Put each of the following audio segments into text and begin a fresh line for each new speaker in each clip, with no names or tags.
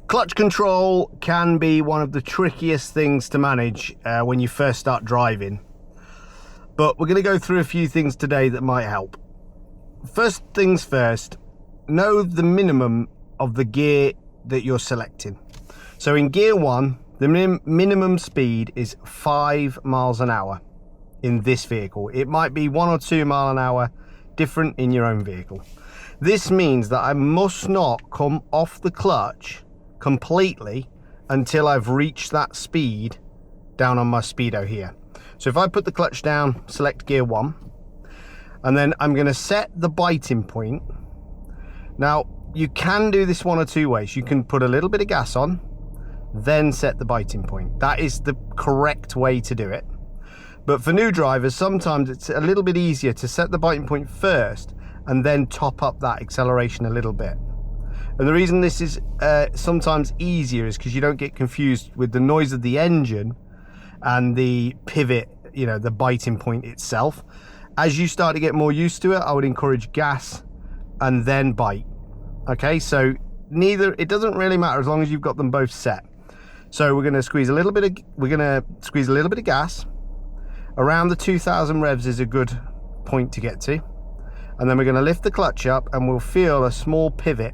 Clutch control can be one of the trickiest things to manage when you first start driving. But we're going to go through a few things today that might help. First things first, know the minimum of the gear that you're selecting. So in gear 1, the minimum speed is 5 miles an hour in this vehicle. It might be 1 or 2 mile an hour different in your own vehicle. This means that I must not come off the clutch completely until I've reached that speed down on my speedo here. So if I put the clutch down, select gear 1, and then I'm going to set the biting point. Now you can do this one or two ways. You can put a little bit of gas on, then set the biting point. That is the correct way to do it. But for new drivers, sometimes it's a little bit easier to set the biting point first and then top up that acceleration a little bit. And the reason this is sometimes easier is because you don't get confused with the noise of the engine and the pivot, you know, the biting point itself. As you start to get more used to it, I would encourage gas and then bite. Okay, so it doesn't really matter as long as you've got them both set. So we're going to squeeze a little bit of gas. Around the 2000 revs is a good point to get to. And then we're going to lift the clutch up and we'll feel a small pivot.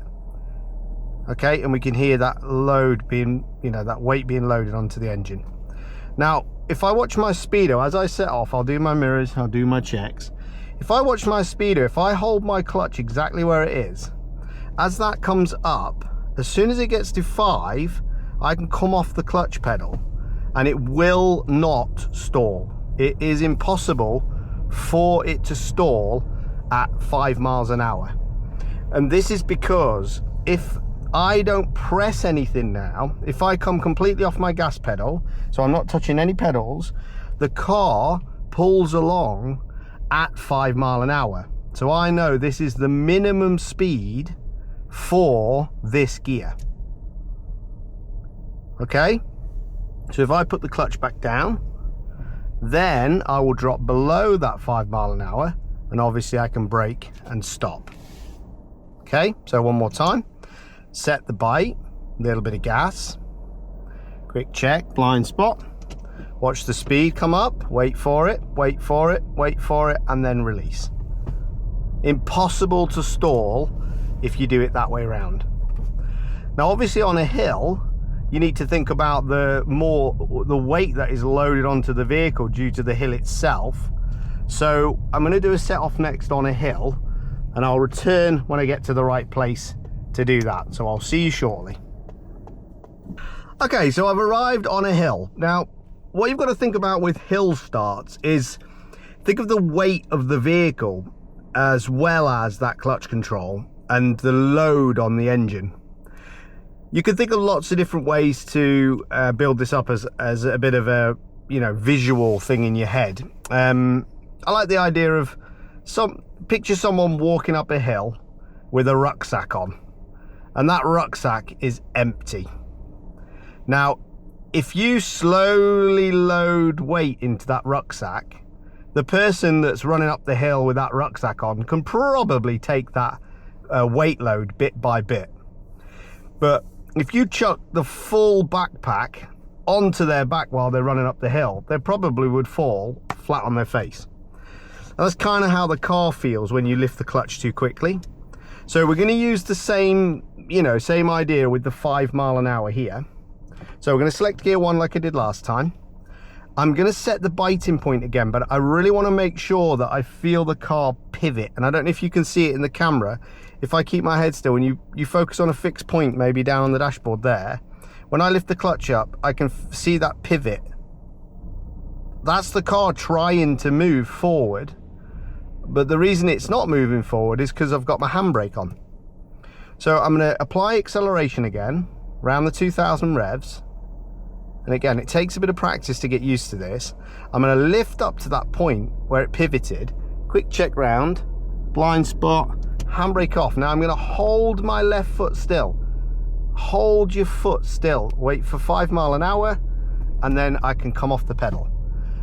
Okay, and we can hear that load being, you know, that weight being loaded onto the engine. Now, if I watch my speedo, as I set off, I'll do my mirrors, I'll do my checks. If I watch my speedo, if I hold my clutch exactly where it is, as that comes up, as soon as it gets to 5, I can come off the clutch pedal and it will not stall. It is impossible for it to stall at 5 miles an hour. And this is because if I don't press anything now, if I come completely off my gas pedal, so I'm not touching any pedals, the car pulls along at 5 mile an hour. So I know this is the minimum speed for this gear. Okay, so if I put the clutch back down, then I will drop below that 5 mile an hour, and obviously I can brake and stop. Okay, so one more time. Set the bite, a little bit of gas, quick check, blind spot, watch the speed come up, wait for it, wait for it, wait for it, and then release. Impossible to stall if you do it that way around. Now obviously on a hill, you need to think about the weight that is loaded onto the vehicle due to the hill itself. So I'm going to do a set off next on a hill, and I'll return when I get to the right place to do that. So I'll see you shortly. Okay, so I've arrived on a hill. Now, what you've got to think about with hill starts is think of the weight of the vehicle as well as that clutch control and the load on the engine. You can think of lots of different ways to build this up as a bit of a, you know, visual thing in your head. I like the idea of picture someone walking up a hill with a rucksack on, and that rucksack is empty. Now, if you slowly load weight into that rucksack, the person that's running up the hill with that rucksack on can probably take that weight load bit by bit. But if you chuck the full backpack onto their back while they're running up the hill, they probably would fall flat on their face. And that's kind of how the car feels when you lift the clutch too quickly. So we're going to use the same idea with the 5 mile an hour here. So we're going to select gear 1 like I did last time. I'm going to set the biting point again, but I really want to make sure that I feel the car pivot. And I don't know if you can see it in the camera. If I keep my head still and you focus on a fixed point, maybe down on the dashboard there, when I lift the clutch up, I can see that pivot. That's the car trying to move forward. But the reason it's not moving forward is because I've got my handbrake on. So I'm going to apply acceleration again, around the 2000 revs. And again, it takes a bit of practice to get used to this. I'm going to lift up to that point where it pivoted, quick check round, blind spot, handbrake off. Now I'm going to hold my left foot still. Hold your foot still, wait for 5 mile an hour, and then I can come off the pedal.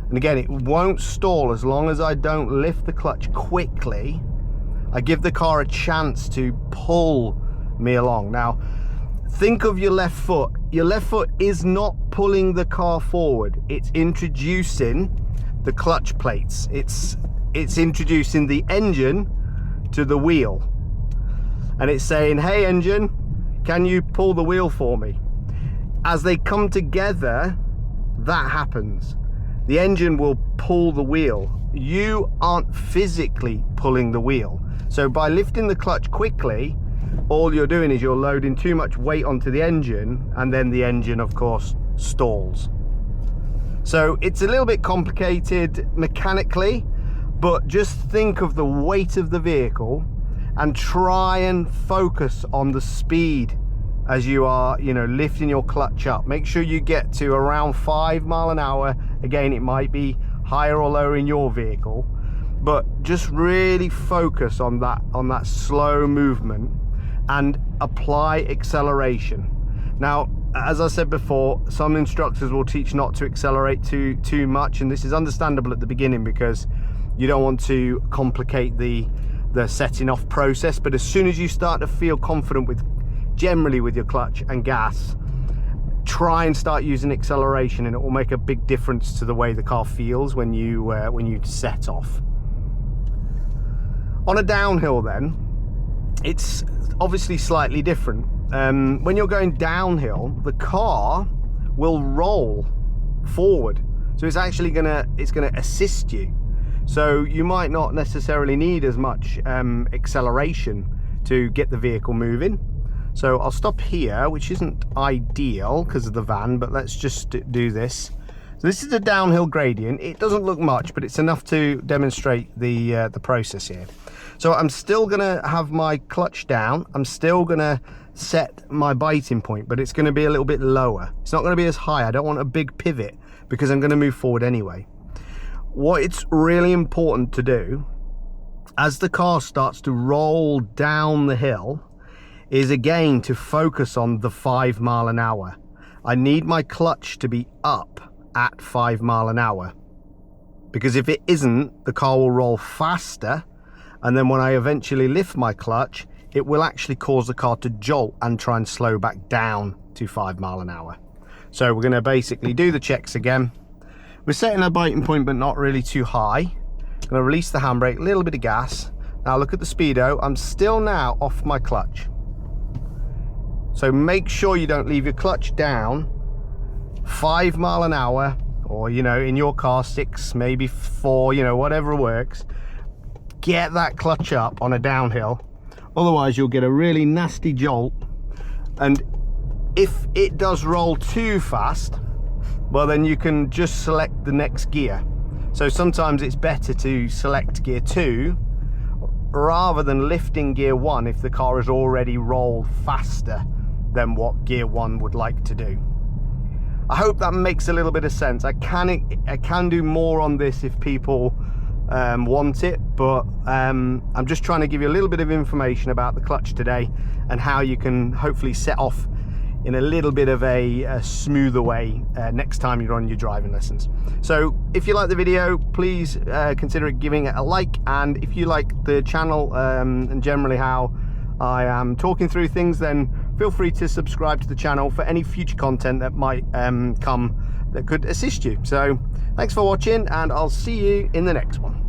And again, it won't stall as long as I don't lift the clutch quickly. I give the car a chance to pull me along. Now, think of your left foot. Your left foot is not pulling the car forward. It's introducing the clutch plates. It's introducing the engine to the wheel. And it's saying, hey engine, can you pull the wheel for me? As they come together, that happens. The engine will pull the wheel. You aren't physically pulling the wheel. So by lifting the clutch quickly, all you're doing is you're loading too much weight onto the engine, and then the engine of course stalls. So it's a little bit complicated mechanically, but just think of the weight of the vehicle and try and focus on the speed as you are, lifting your clutch up. Make sure you get to around 5 miles an hour. Again, it might be higher or lower in your vehicle, but just really focus on that slow movement and apply acceleration. Now, as I said before, some instructors will teach not to accelerate too much, and this is understandable at the beginning because you don't want to complicate the setting off process. But as soon as you start to feel confident generally with your clutch and gas, try and start using acceleration, and it will make a big difference to the way the car feels when you set off. On a downhill then, it's obviously slightly different. When you're going downhill, the car will roll forward, so it's actually gonna assist you. So you might not necessarily need as much acceleration to get the vehicle moving. So I'll stop here, which isn't ideal because of the van, but let's just do this. So this is a downhill gradient. It doesn't look much, but it's enough to demonstrate the process here. So I'm still gonna have my clutch down. I'm still gonna set my biting point, but it's gonna be a little bit lower. It's not gonna be as high. I don't want a big pivot because I'm gonna move forward anyway. What it's really important to do as the car starts to roll down the hill is again to focus on the 5 mile an hour. I need my clutch to be up at 5 mile an hour, because if it isn't, the car will roll faster, and then when I eventually lift my clutch, it will actually cause the car to jolt and try and slow back down to 5 mile an hour. So we're going to basically do the checks again. We're setting a biting point, but not really too high. I'm going to release the handbrake, a little bit of gas. Now look at the speedo. I'm still now off my clutch. So make sure you don't leave your clutch down. 5 mile an hour, or in your car 6, maybe 4, whatever works. Get that clutch up on a downhill, otherwise you'll get a really nasty jolt. And if it does roll too fast, well then you can just select the next gear. So sometimes it's better to select gear 2 rather than lifting gear 1 if the car has already rolled faster than what gear 1 would like to do. I hope that makes a little bit of sense. I can do more on this if people want it, but I'm just trying to give you a little bit of information about the clutch today and how you can hopefully set off in a little bit of a smoother way next time you're on your driving lessons. So if you like the video, please consider giving it a like, and if you like the channel and generally how I am talking through things, then feel free to subscribe to the channel for any future content that might come that could assist you. So thanks for watching, and I'll see you in the next one.